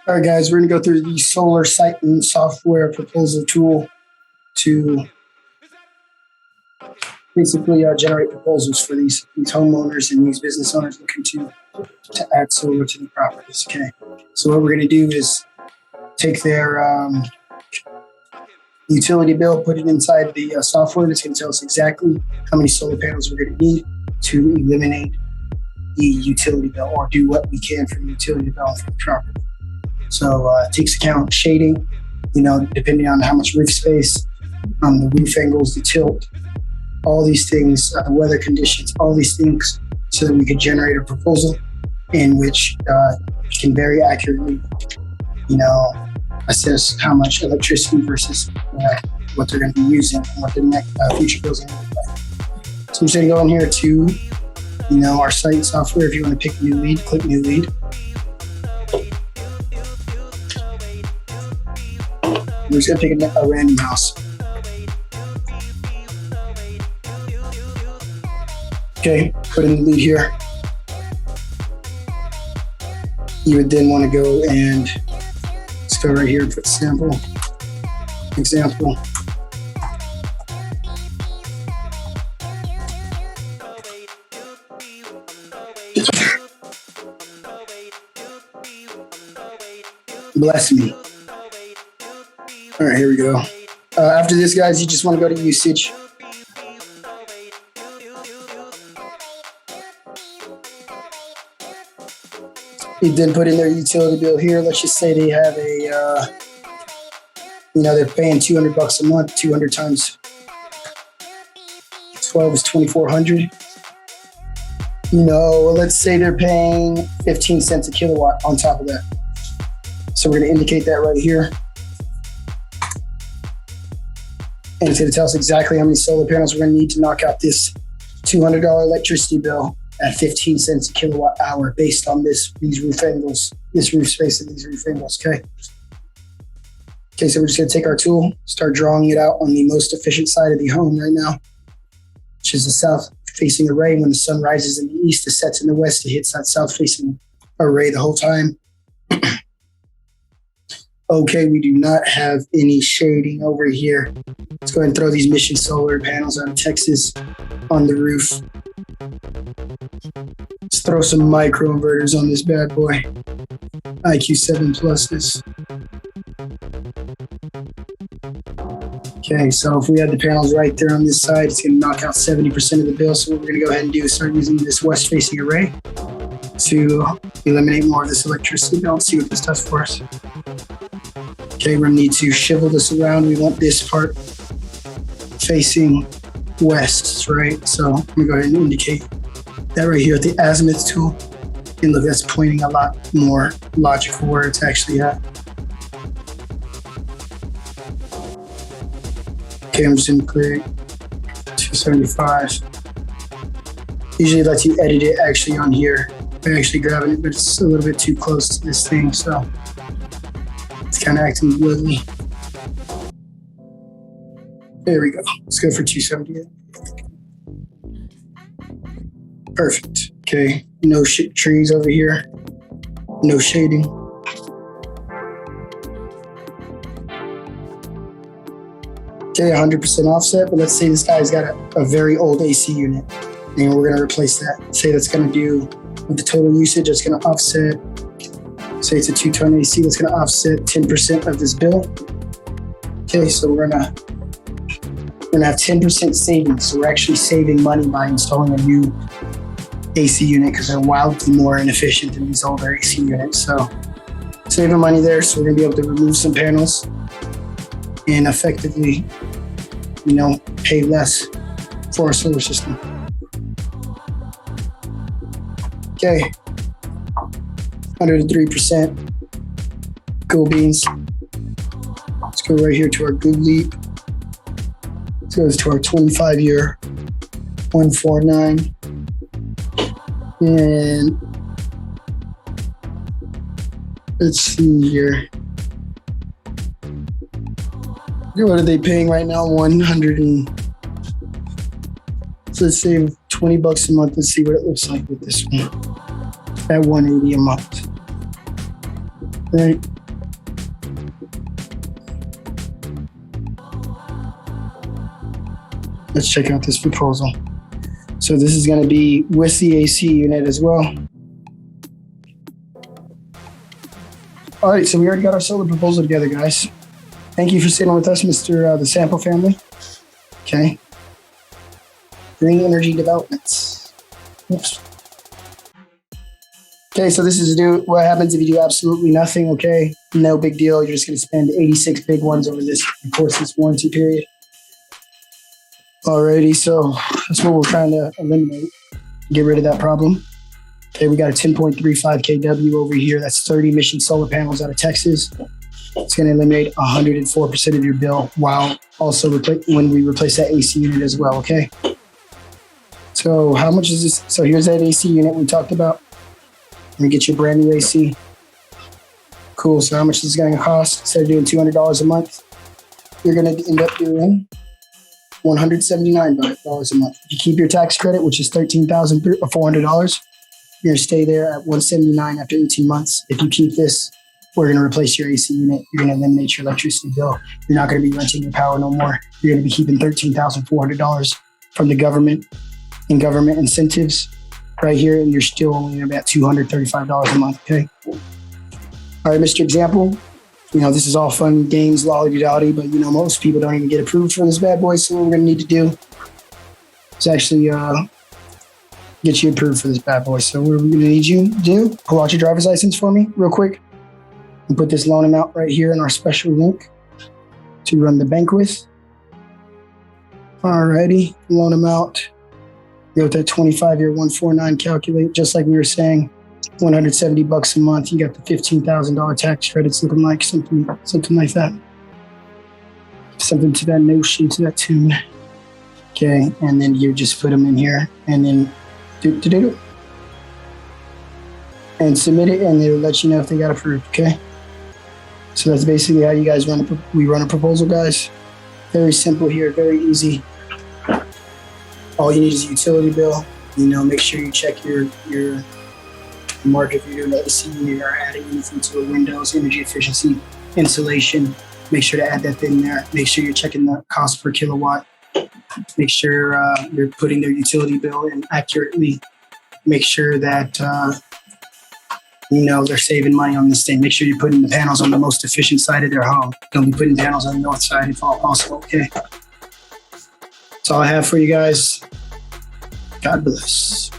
All right, guys, we're going to go through the solar siting software proposal tool to basically generate proposals for these homeowners and these business owners looking to add solar to the properties. Okay, so what we're going to do is take their utility bill, put it inside the software that's going to tell us exactly how many solar panels we're going to need to eliminate the utility bill or do what we can for the utility bill for the property. So it takes account shading, depending on how much roof space, the roof angles, the tilt, all these things, the weather conditions, all these things, so that we could generate a proposal in which can very accurately, assess how much electricity versus what they're going to be using and what the next future bills are going to look like. So I'm just going to go in here to, our site software. If you want to pick a new lead, click new lead. We're just going to pick a random house. Okay, put in the lead here. You would then want to go and let's go right here and put sample, example. Bless me. All right, here we go. After this, guys, you just want to go to usage. You then put in their utility bill here. Let's just say they have they're paying $200 a month. 200 times 12 is 2,400. Let's say they're paying 15 cents a kilowatt on top of that. So we're going to indicate that right here. And it's going to tell us exactly how many solar panels we're going to need to knock out this $200 electricity bill at 15 cents a kilowatt hour based on these roof angles, this roof space and these roof angles, okay? Okay, so we're just going to take our tool, start drawing it out on the most efficient side of the home right now, which is the south-facing array. When the sun rises in the east, it sets in the west, it hits that south-facing array the whole time. Okay, we do not have any shading over here. Let's go ahead and throw these Mission Solar panels out of Texas on the roof. Let's throw some microinverters on this bad boy. IQ7 pluses. Okay, so if we had the panels right there on this side, it's going to knock out 70% of the bill. So what we're going to go ahead and do is start using this west-facing array to eliminate more of this electricity bill and see what this does for us. Okay, we're going to need to shivel this around. We want this part facing west, right? So I'm going to go ahead and indicate that right here with the azimuth tool. And look, that's pointing a lot more logical where it's actually at. Okay, I'm just going to click 275. Usually it lets you edit it actually on here. I'm actually grabbing it, but it's a little bit too close to this thing, so it's kind of acting wiggly. There we go. Let's go for 278. Perfect. Okay, no trees over here. No shading. Okay, 100% offset, but let's say this guy's got a very old AC unit, and we're going to replace that. Say that's going to do, with the total usage, it's going to offset, say it's a 2-ton AC, that's going to offset 10% of this bill. Okay, so we're going to have 10% savings. So we're actually saving money by installing a new AC unit because they're wildly more inefficient than these older AC units. So saving money there. So we're going to be able to remove some panels and effectively, pay less for our solar system. Okay, 103%. Cool beans. Let's go right here to our good leap. Let's go to our 25-year 149. And let's see here. What are they paying right now? 100 and so let's save $20 a month. Let's see what it looks like with this one at 180 a month. Right. Let's check out this proposal. So this is going to be with the AC unit as well. All right, so we already got our solar proposal together, guys. Thank you for sitting with us, Mr. The Sample family. Okay. Green Energy Developments. Oops. Okay, so this is what happens if you do absolutely nothing, okay? No big deal. You're just going to spend 86 big ones over this, of course, this warranty period. Alrighty, so that's what we're trying to eliminate. Get rid of that problem. Okay, we got a 10.35 kW over here. That's 30 Mission solar panels out of Texas. It's going to eliminate 104% of your bill while also when we replace that AC unit as well, okay? So how much is this? So here's that AC unit we talked about. Let me get you a brand new AC. Cool, so how much is this going to cost? Instead of doing $200 a month, you're going to end up doing $179 a month. If you keep your tax credit, which is $13,400, you're going to stay there at $179 after 18 months. If you keep this, we're going to replace your AC unit. You're going to eliminate your electricity bill. You're not going to be renting your power no more. You're going to be keeping $13,400 from the government and government incentives right here, and you're still only about $235 a month, okay? All right, Mr. Example. This is all fun games, lolly-dotty, but most people don't even get approved for this bad boy. So what we're gonna need to do is actually get you approved for this bad boy. So what we're gonna need you to do, pull out your driver's license for me real quick and put this loan amount right here in our special link to run the bank with. Alrighty, loan amount. Go with that 25-year 149 calculate, just like we were saying. $170 a month. You got the $15,000 tax credits looking like something like that. Something to that notion, to that tune. Okay, and then you just put them in here and then do and submit it, and it'll let you know if they got approved. Okay, so that's basically how you guys we run a proposal, guys. Very simple here, very easy. All you need is a utility bill. Make sure you check your mark if you're doing the AC unit or adding anything to a Windows, energy efficiency, insulation. Make sure to add that in there. Make sure you're checking the cost per kilowatt. Make sure you're putting their utility bill in accurately. Make sure that they're saving money on this thing. Make sure you're putting the panels on the most efficient side of their home. Don't be putting panels on the north side if all possible, okay? That's all I have for you guys. God bless.